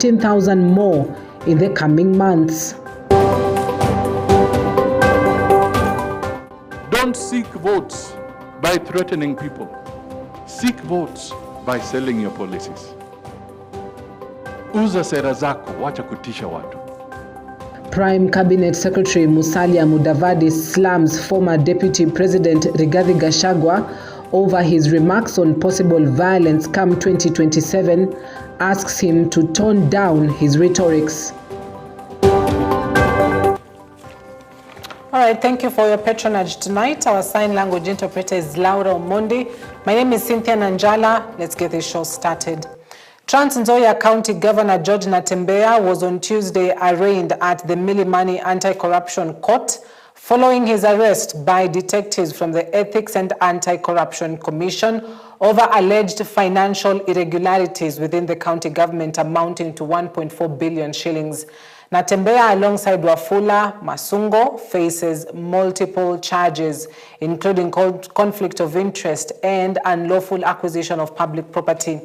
10,000 more in the coming months. Don't seek votes by threatening people. Seek votes by selling your policies. Uza sera zako, wacha kutisha watu. Prime Cabinet Secretary Musalia Mudavadi slams former Deputy President Rigathi Gachagua over his remarks on possible violence come 2027, asks him to tone down his rhetorics. All right, thank you for your patronage tonight. Our sign language interpreter is Laura Omondi. My name is Cynthia Nanjala. Let's get this show started. Trans Nzoia County Governor George Natembeya was on Tuesday arraigned at the Milimani Anti-Corruption Court following his arrest by detectives from the Ethics and Anti-Corruption Commission over alleged financial irregularities within the county government amounting to 1.4 billion shillings. Natembeya, alongside Wafula Masungo, faces multiple charges, including conflict of interest and unlawful acquisition of public property.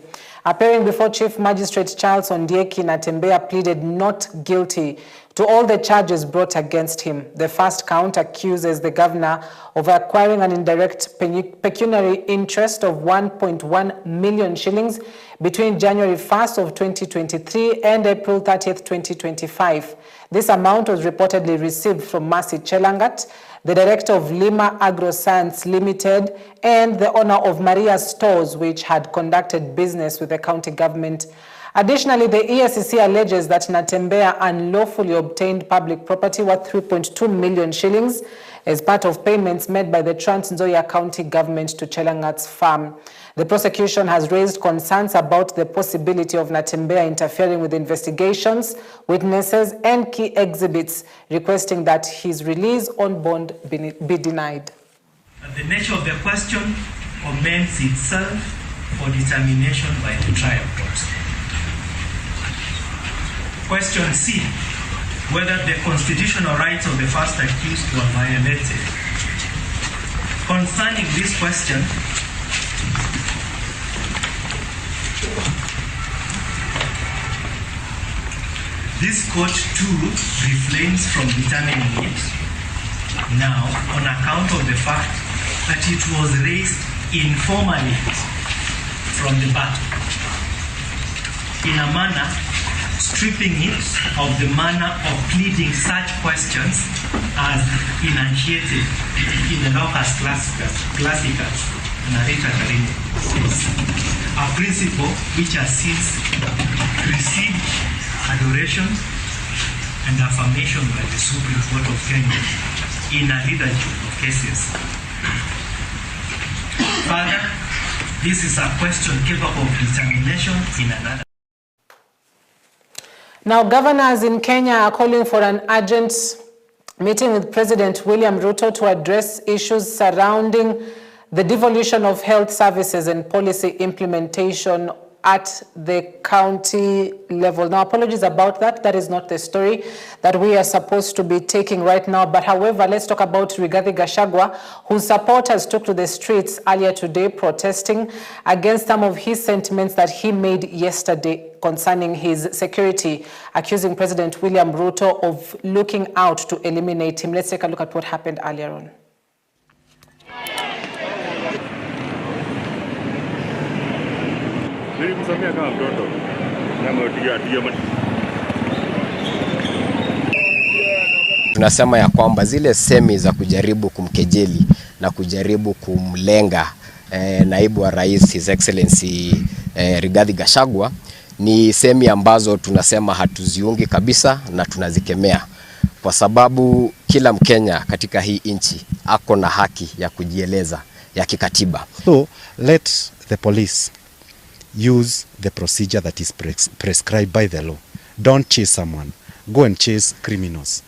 Appearing before Chief Magistrate Charles Ondieki, Natembeya pleaded not guilty to all the charges brought against him. The first count accuses the governor of acquiring an indirect pecuniary interest of 1.1 million shillings between January 1st of 2023 and April 30th, 2025. This amount was reportedly received from Mercy Chelangat, the director of Lima Agroscience Limited, and the owner of Maria Stores, which had conducted business with the county government. Additionally, the ESCC alleges that Natembeya unlawfully obtained public property worth 3.2 million shillings as part of payments made by the Trans Nzoia County government to Chelangat's farm. The prosecution has raised concerns about the possibility of Natembeya interfering with investigations, witnesses, and key exhibits, requesting that his release on bond be denied. The nature of the question commends itself for determination by the trial court. Question C, whether the constitutional rights of the first accused were violated. Concerning this question, this court too refrains from determining it now on account of the fact that it was raised informally from the battle in a manner stripping it of the manner of pleading such questions as enunciated in the locus classicus narrator says, a principle which has since received adoration and affirmation by the Supreme Court of Kenya in a litany of cases. Further, this is a question capable of determination in another. Now, governors in Kenya are calling for an urgent meeting with President William Ruto to address issues surrounding the devolution of health services and policy implementation at the county level. Now, apologies about that. That is not the story that we are supposed to be taking right now. But however, let's talk about Rigathi Gachagua, whose supporters took to the streets earlier today protesting against some of his sentiments that he made yesterday concerning his security, accusing President William Ruto of looking out to eliminate him. Let's take a look at what happened earlier on. Tunasema ya kwamba zile semi za kujaribu kumkejeli na kujaribu kumlenga naibu wa rais His Excellency Rigathi Gachagua ni semi ambazo tunasema hatuziungi kabisa na tunazikemea, kwa sababu kila Mkenya katika hii nchi ako na haki ya kujieleza ya kikatiba. So let the police use the procedure that is prescribed by the law. Don't chase someone. Go and chase criminals.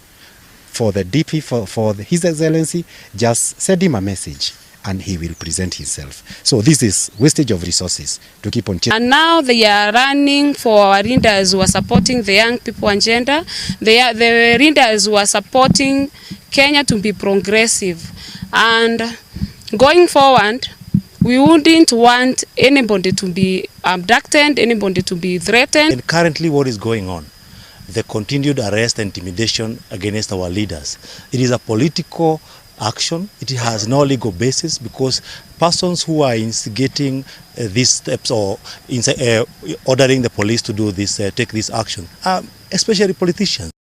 For the DP, for His Excellency, just send him a message and he will present himself. So this is wastage of resources to keep on chasing. And now they are running for our leaders who are supporting the young people agenda. The leaders who are supporting Kenya to be progressive. And going forward, We wouldn't want anybody to be abducted, anybody to be threatened. And currently what is going on, the continued arrest and intimidation against our leaders, it is a political action. It has no legal basis because persons who are instigating these steps or ordering the police to do this, take this action, especially politicians.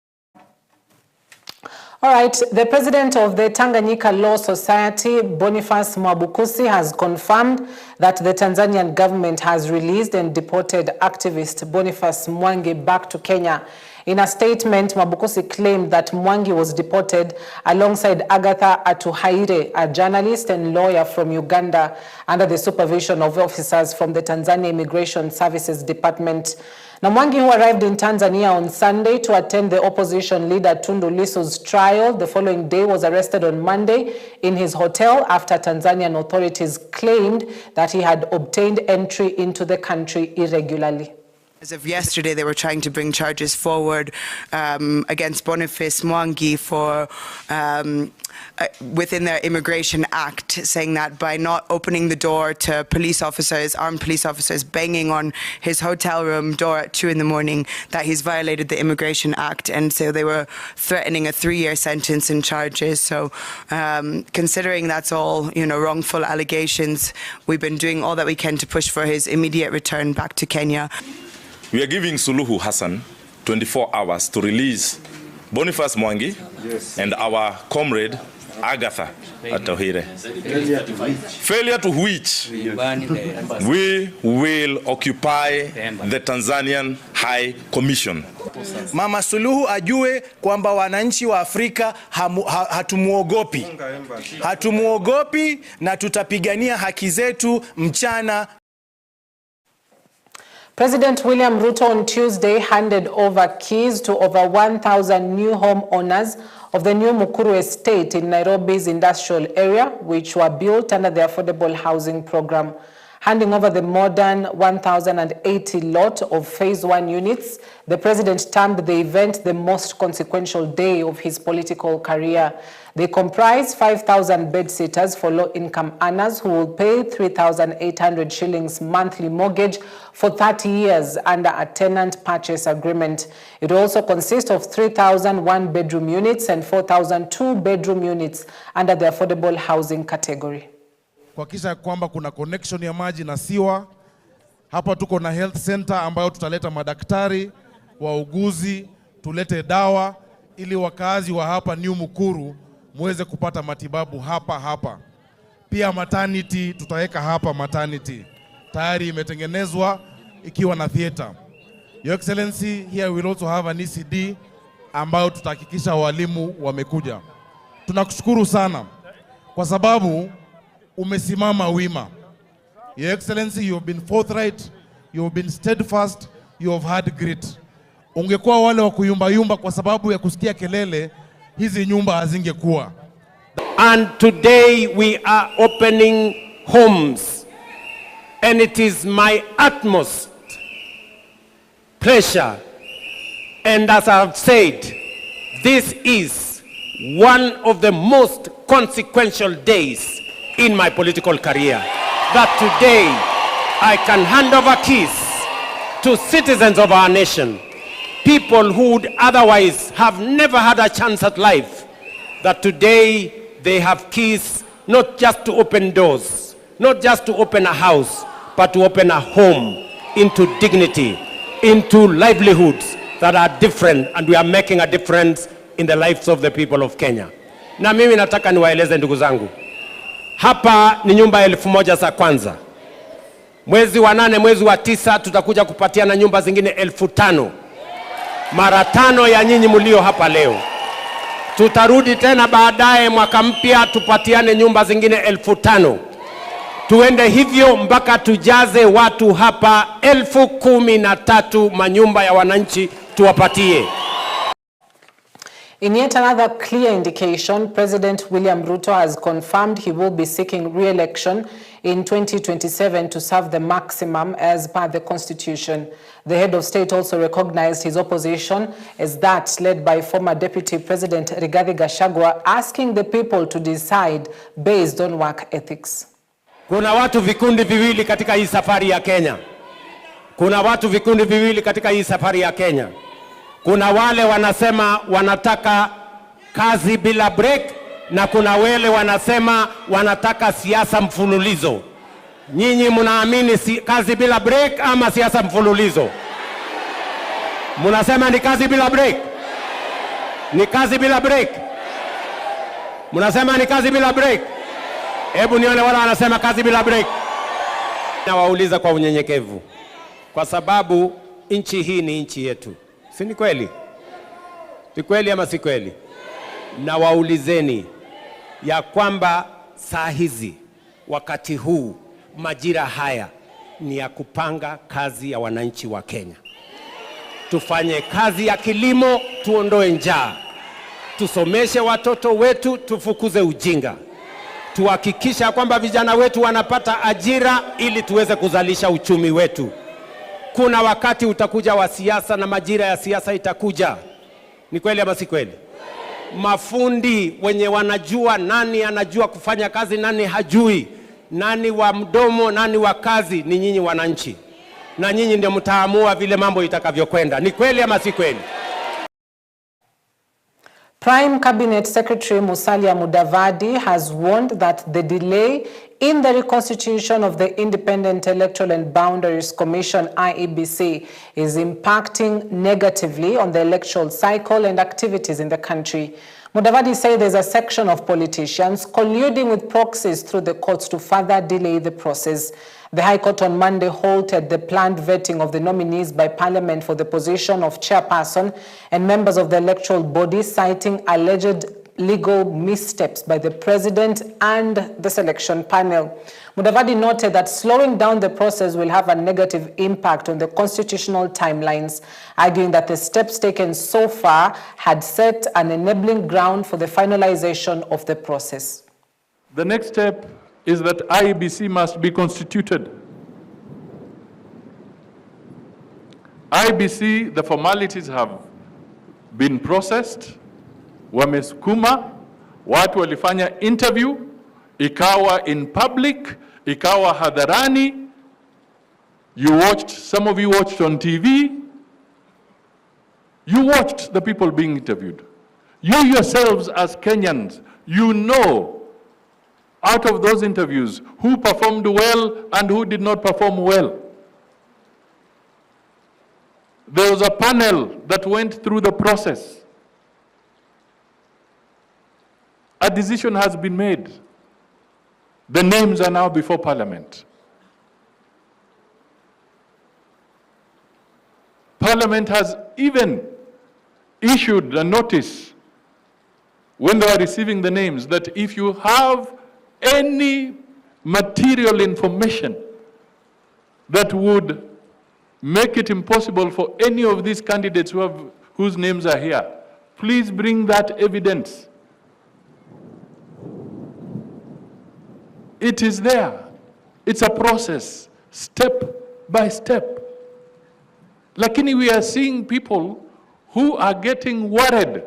All right, the president of the Tanganyika Law Society, Boniface Mwabukusi, has confirmed that the Tanzanian government has released and deported activist Boniface Mwangi back to Kenya. In a statement, Mwabukusi claimed that Mwangi was deported alongside Agatha Atuhaire, a journalist and lawyer from Uganda, under the supervision of officers from the Tanzania Immigration Services Department. Now, Mwangi, who arrived in Tanzania on Sunday to attend the opposition leader Tundu Lissu's trial the following day, was arrested on Monday in his hotel after Tanzanian authorities claimed that he had obtained entry into the country irregularly. As of yesterday, they were trying to bring charges forward against Boniface Mwangi for within their Immigration Act, saying that by not opening the door to police officers, armed police officers, banging on his hotel room door at 2 in the morning, that he's violated the Immigration Act. And so they were threatening a 3-year sentence and charges. So considering that's all, wrongful allegations, we've been doing all that we can to push for his immediate return back to Kenya. We are giving Suluhu Hassan 24 hours to release Boniface Mwangi and our comrade Agatha Atuhaire. Failure to which we will occupy the Tanzanian High Commission. Mama Suluhu ajue kwamba wananchi wa Afrika hatumuogopi. Hatumuogopi na tutapigania haki zetu mchana. President William Ruto on Tuesday handed over keys to over 1,000 new homeowners of the new Mukuru estate in Nairobi's industrial area, which were built under the Affordable Housing Program. Handing over the modern 1,080 lot of Phase 1 units, the president termed the event the most consequential day of his political career. They comprise 5,000 bed-sitters for low-income earners who will pay 3,800 shillings monthly mortgage for 30 years under a tenant purchase agreement. It also consists of 3,000 one-bedroom units and 4,000 two-bedroom units under the affordable housing category. Kuhakikisha kwamba kuna connection ya maji na siwa. Hapa tuko na health center ambayo tutaleta madaktari, wauguzi, tulete dawa ili wakazi wa hapa New Mukuru muweze kupata matibabu hapa. Pia maternity tutaweka hapa maternity. Tayari imetengenezwa ikiwa na theater. Your Excellency, here we will also have an ECD ambayo tutahakikisha walimu wamekuja. Tunakushukuru sana kwa sababu umesimama wima. Your Excellency, you have been forthright, you have been steadfast, you have had grit. Ungekuwa wale wa kuyumba kwa sababu ya kusikia kelele, hizi nyumba hazingekuwa. And today we are opening homes, and it is my utmost pleasure, and as I've said, this is one of the most consequential days in my political career, that today I can hand over keys to citizens of our nation, people who would otherwise have never had a chance at life, that today they have keys not just to open doors, not just to open a house, but to open a home into dignity, into livelihoods that are different, and we are making a difference in the lives of the people of Kenya. Na mimi nataka niwaeleze ndugu zangu, hapa ni nyumba 1,000 za kwanza. Mwezi wa 8, mwezi wa 9 tutakuja kupatiana nyumba zingine 5,000. Mara 5 ya nyinyi mlio hapa leo. Tutarudi tena baadaye mwaka mpya tupatiane nyumba zingine 5,000. Tuende hivyo mpaka tujaze watu hapa 13,000 manyumba ya wananchi tuwapatie. In yet another clear indication, President William Ruto has confirmed he will be seeking re-election in 2027 to serve the maximum as per the Constitution. The head of state also recognized his opposition as that led by former Deputy President Rigathi Gachagua, asking the people to decide based on work ethics. Kuna watu vikundi viwili katika hii safari ya Kenya. Kuna watu vikundi viwili katika hii safari ya Kenya. Kuna wale wanasema wanataka kazi bila break, na kuna wale wanasema wanataka siasa mfululizo. Nyinyi mnaamini kazi bila break ama siasa mfululizo? Mnasema ni kazi bila break? Ni kazi bila break? Mnasema ni kazi bila break? Hebu nione wala wanasema kazi bila break. Nawauliza kwa unyenyekevu, kwa sababu nchi hii ni nchi yetu. Si ni kweli? Si kweli ama si kweli? Na waulizeni ya kwamba saa hizi, wakati huu, majira haya ni ya kupanga kazi ya wananchi wa Kenya. Tufanye kazi ya kilimo, tuondoe njaa. Tusomeshe watoto wetu, tufukuze ujinga. Tuhakikisha kwamba vijana wetu wanapata ajira ili tuweze kuzalisha uchumi wetu. Kuna wakati utakuja wa siasa na majira ya siasa itakuja. Ni kweli ama si kweli? Mafundi wenye wanajua nani anajua kufanya kazi, nani hajui, nani wa mdomo, nani wa kazi, ni nyinyi wananchi. Na nyinyi ndio mtaamua vile mambo itakavyokwenda. Ni kweli ama si kweli? Prime Cabinet Secretary Musalia Mudavadi has warned that the delay in the reconstitution of the Independent Electoral and Boundaries Commission (IEBC) is impacting negatively on the electoral cycle and activities in the country. Mudavadi said there's a section of politicians colluding with proxies through the courts to further delay the process. The High Court on Monday halted the planned vetting of the nominees by Parliament for the position of chairperson and members of the electoral body, citing alleged legal missteps by the president and the selection panel. Mudavadi noted that slowing down the process will have a negative impact on the constitutional timelines, arguing that the steps taken so far had set an enabling ground for the finalization of the process. The next step is that IEBC must be constituted. IEBC, the formalities have been processed, wamesukuma, watu walifanya interview, ikawa in public, ikawa hadharani. Some of you watched on TV. You watched the people being interviewed. You yourselves as Kenyans, you know out of those interviews who performed well and who did not perform well. There was a panel that went through the process. A decision has been made. The names are now before Parliament. Parliament has even issued a notice when they were receiving the names that if you have any material information that would make it impossible for any of these candidates whose names are here, please bring that evidence. It is there. It's a process, step by step. Lakini we are seeing people who are getting worried.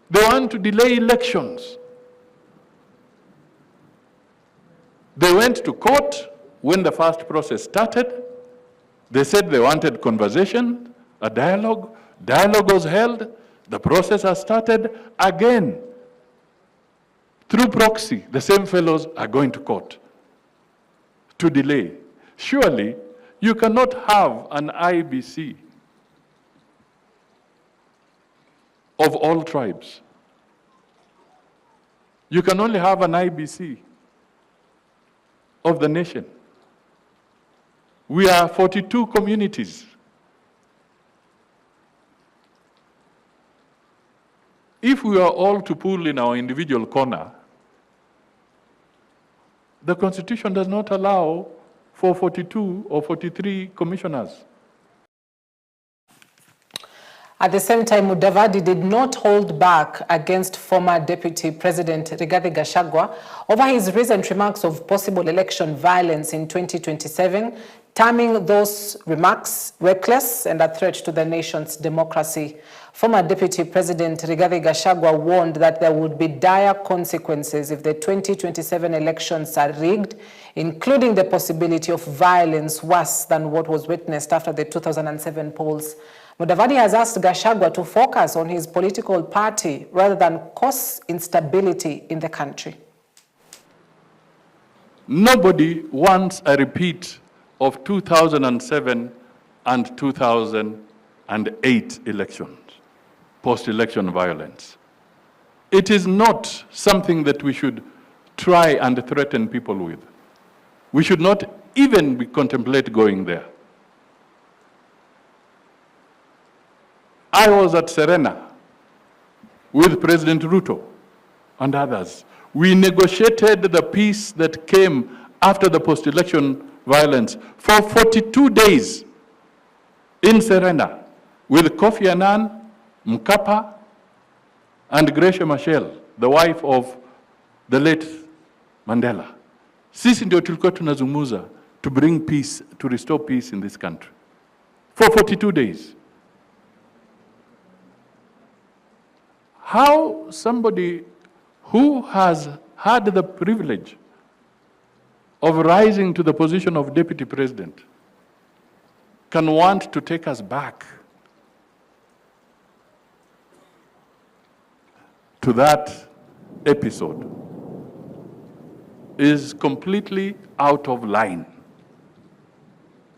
They want to delay elections. They went to court when the first process started. They said they wanted conversation, a dialogue. Dialogue was held. The process has started again. Through proxy, the same fellows are going to court to delay. Surely, you cannot have an IEBC of all tribes. You can only have an IEBC of the nation. We are 42 communities. If we are all to pull in our individual corner, the Constitution does not allow for 42 or 43 commissioners. At the same time, Mudavadi did not hold back against former Deputy President Rigathi Gachagua over his recent remarks of possible election violence in 2027, terming those remarks reckless and a threat to the nation's democracy. Former Deputy President Rigathi Gachagua warned that there would be dire consequences if the 2027 elections are rigged, including the possibility of violence worse than what was witnessed after the 2007 polls. MUDAVADI has asked Gachagua to focus on his political party rather than cause instability in the country. Nobody wants a repeat of 2007 and 2008 elections, post-election violence. It is not something that we should try and threaten people with. We should not even contemplate going there. I was at Serena with President Ruto and others. We negotiated the peace that came after the post-election violence for 42 days in Serena with Kofi Annan, Mkapa, and Gracia Machel, the wife of the late Mandela. Sisi ndio tulikuwa tunazungumza to bring peace, to restore peace in this country for 42 days. How somebody who has had the privilege of rising to the position of deputy president can want to take us back to that episode is completely out of line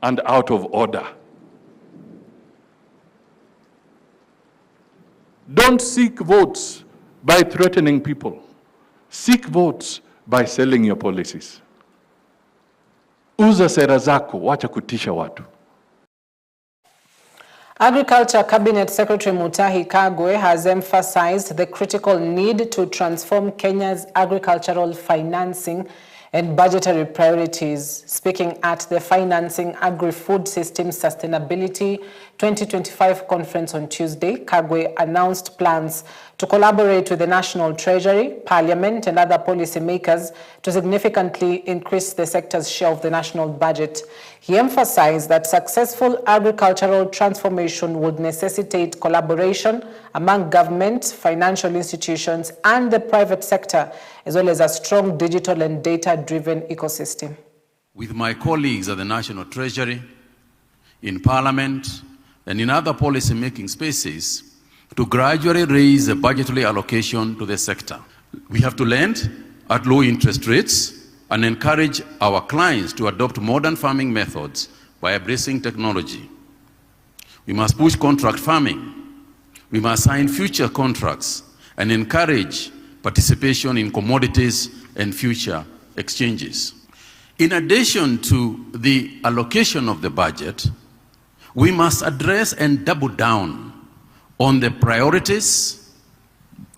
and out of order. Don't seek votes by threatening people. Seek votes by selling your policies. Uza sera zako, wacha kutisha watu. Agriculture Cabinet Secretary Mutahi Kagwe has emphasized the critical need to transform Kenya's agricultural financing and budgetary priorities. Speaking at the Financing Agri-Food System Sustainability 2025 conference on Tuesday, Kagwe announced plans to collaborate with the National Treasury, Parliament, and other policymakers to significantly increase the sector's share of the national budget. He emphasized that successful agricultural transformation would necessitate collaboration among government, financial institutions, and the private sector, as well as a strong digital and data-driven ecosystem. With my colleagues at the National Treasury, in Parliament, and in other policy-making spaces, to gradually raise the budgetary allocation to the sector. We have to lend at low interest rates and encourage our clients to adopt modern farming methods by embracing technology. We must push contract farming. We must sign future contracts and encourage participation in commodities and future exchanges. In addition to the allocation of the budget, we must address and double down on the priorities,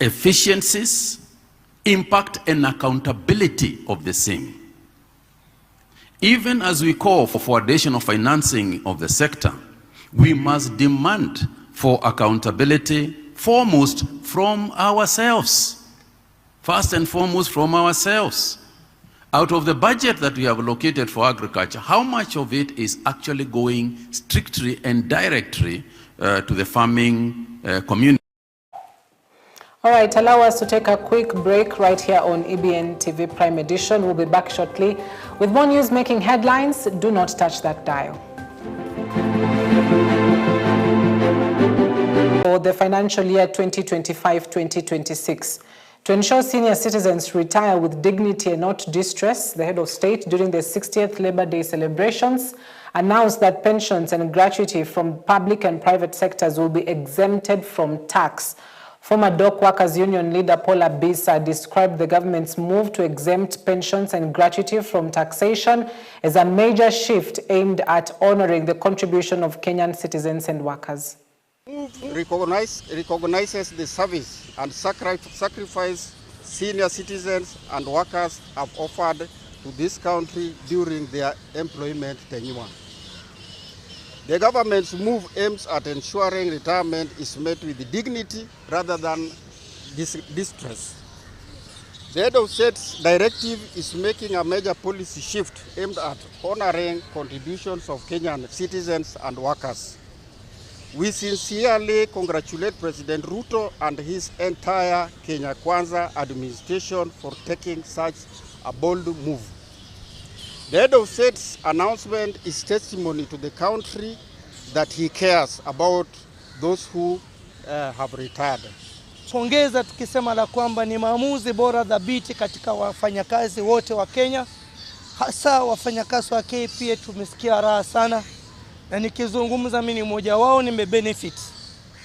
efficiencies, impact, and accountability of the same. Even as we call for additional financing of the sector, we must demand for accountability foremost from ourselves. First and foremost from ourselves. Out of the budget that we have allocated for agriculture, how much of it is actually going strictly and directly to the farming community? All right, allow us to take a quick break right here on EBN TV Prime Edition. We'll be back shortly with more news making headlines. Do not touch that dial. For the financial year 2025-2026, to ensure senior citizens retire with dignity and not distress, the head of state during the 60th Labor Day celebrations announced that pensions and gratuity from public and private sectors will be exempted from tax. Former Dock Workers Union leader Paula Bisa described the government's move to exempt pensions and gratuity from taxation as a major shift aimed at honoring the contribution of Kenyan citizens and workers. Recognizes the service and sacrifice senior citizens and workers have offered to this country during their employment tenure. The government's move aims at ensuring retirement is met with dignity rather than distress. The head of state's directive is making a major policy shift aimed at honoring contributions of Kenyan citizens and workers. We sincerely congratulate President Ruto and his entire Kenya Kwanza administration for taking such a bold move. The head of state's announcement is testimony to the country that he cares about those who have retired. Pongeza tukisema la kwamba ni maamuzi bora dhabiti katika wafanyakazi wote wa Kenya, hasa wafanyakazi wa KPA. Tumesikia raha sana, na nikizungumza mimi ni mmoja wao, nimebenefit.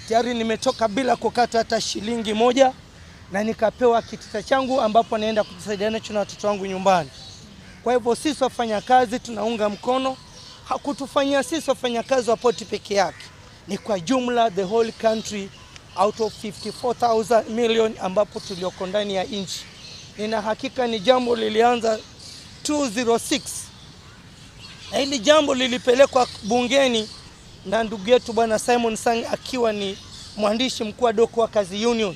Tayari nimetoka bila kukata hata shilingi moja, na nikapewa kitita changu ambapo naenda kujisaidiana na watoto wangu nyumbani. Kwa hivyo sisi wafanyakazi tunaunga mkono. Hakutufanyia sisi wafanyakazi wa poti peke yake, ni kwa jumla the whole country out of 54,000 million ambapo tulioko ndani ya nchi. Nina hakika ni jambo lilianza 206. Na hili jambo lilipelekwa bungeni na ndugu yetu bwana Simon Sang akiwa ni mwandishi mkuu wa Dock Workers Union.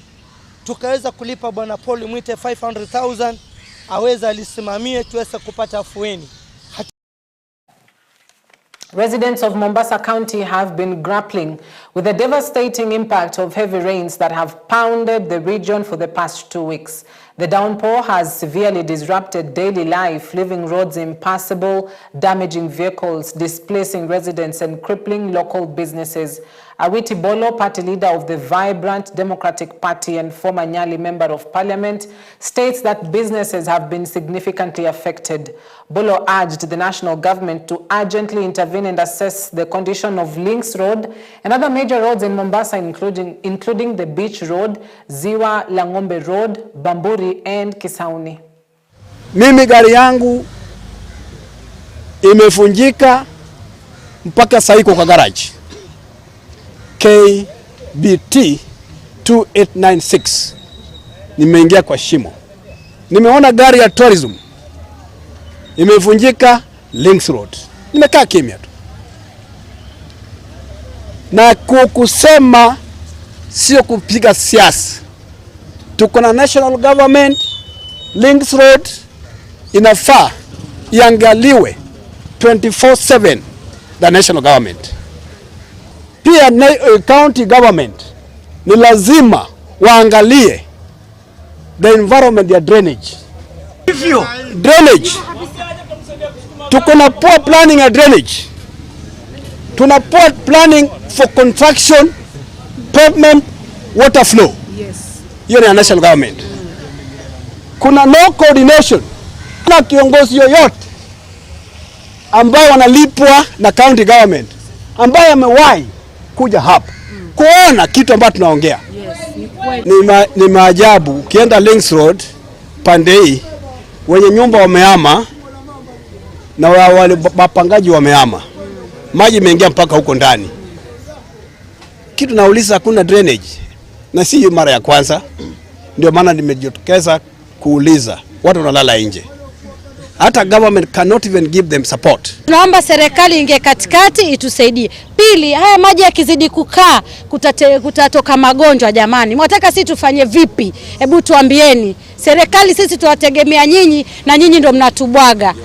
Tukaweza kulipa bwana Paul Mwite 500,000 aweza alisimamie tuweze kupata afueni. Residents of Mombasa County have been grappling with the devastating impact of heavy rains that have pounded the region for the past 2 weeks. The downpour has severely disrupted daily life, leaving roads impassable, damaging vehicles, displacing residents, and crippling local businesses. Awiti Bolo, party leader of the Vibrant Democratic Party and former Nyali Member of Parliament, states that businesses have been significantly affected. Bolo urged the national government to urgently intervene and assess the condition of Links Road and other major roads in Mombasa, including the Beach Road, Ziwa Langombe Road, Bamburi, and Kisauni. Mimi gari yangu imefunjika mpaka sasa iko kwa garage. KBT 2896. Nimeingia kwa shimo. Nimeona gari ya tourism imevunjika Links Road. Nimekaa kimya tu. Na kukusema sio kupiga siasa. Tuko na national government, Links Road inafaa iangaliwe 24/7 the national government. Pia county government ni lazima waangalie the environment ya drainage. Drainage. Tuko na poor planning ya drainage. Tuna poor planning for construction, pavement, water flow. Yes. Hiyo ni national government. Kuna no coordination. Kuna kiongozi yoyote ambaye wanalipwa na county government ambaye amewahi kuja hapa kuona kitu ambacho tunaongea. Yes, ni maajabu. Ukienda Links Road pande hii, wenye nyumba wamehama na wale wapangaji wamehama. Maji imeingia mpaka huko ndani. Kitu nauliza, hakuna drainage. Na si mara ya kwanza. Ndio maana nimejitokeza kuuliza. Watu wanalala nje. Hata government cannot even give them support. Tunaomba serikali ingie katikati itusaidie. Pili, haya maji yakizidi kukaa kutatoka magonjwa jamani. Mwataka sisi tufanye vipi? Hebu tuambieni. Serikali sisi tuwategemea nyinyi na nyinyi ndio mnatubwaga.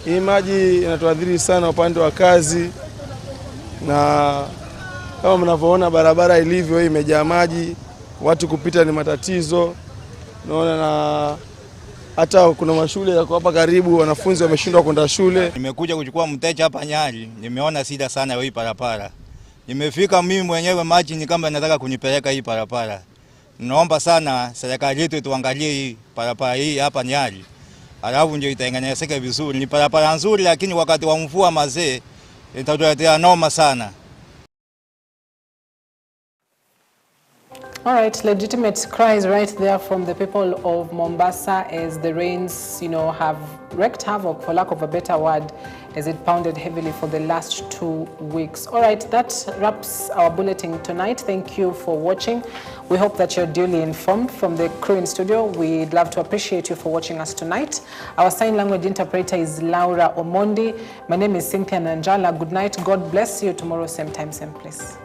Hii maji inatuadhiri sana upande wa kazi, na kama mnavyoona barabara ilivyo imejaa maji, watu kupita ni matatizo. Naona na hata kuna mashule yako hapa karibu, wanafunzi wameshindwa kwenda shule. Nimekuja kuchukua mteja hapa Nyali, nimeona shida sana hii barabara. Nimefika mimi mwenyewe maji ni kama nataka kunipeleka hii barabara. Naomba sana serikali yetu tuangalie hii barabara hii hapa Nyali. Alafu ndio itaengenezeka vizuri. Ni barabara nzuri lakini wakati wa mvua mazee itatuletea noma sana. All right, legitimate cries right there from the people of Mombasa as the rains, have wreaked havoc, for lack of a better word, as it pounded heavily for the last 2 weeks. All right, that wraps our bulletin tonight. Thank you for watching. We hope that you're duly informed. From the crew in studio, we'd love to appreciate you for watching us tonight. Our sign language interpreter is Laura Omondi. My name is Cynthia Nanjala. Good night. God bless you. Tomorrow, same time, same place.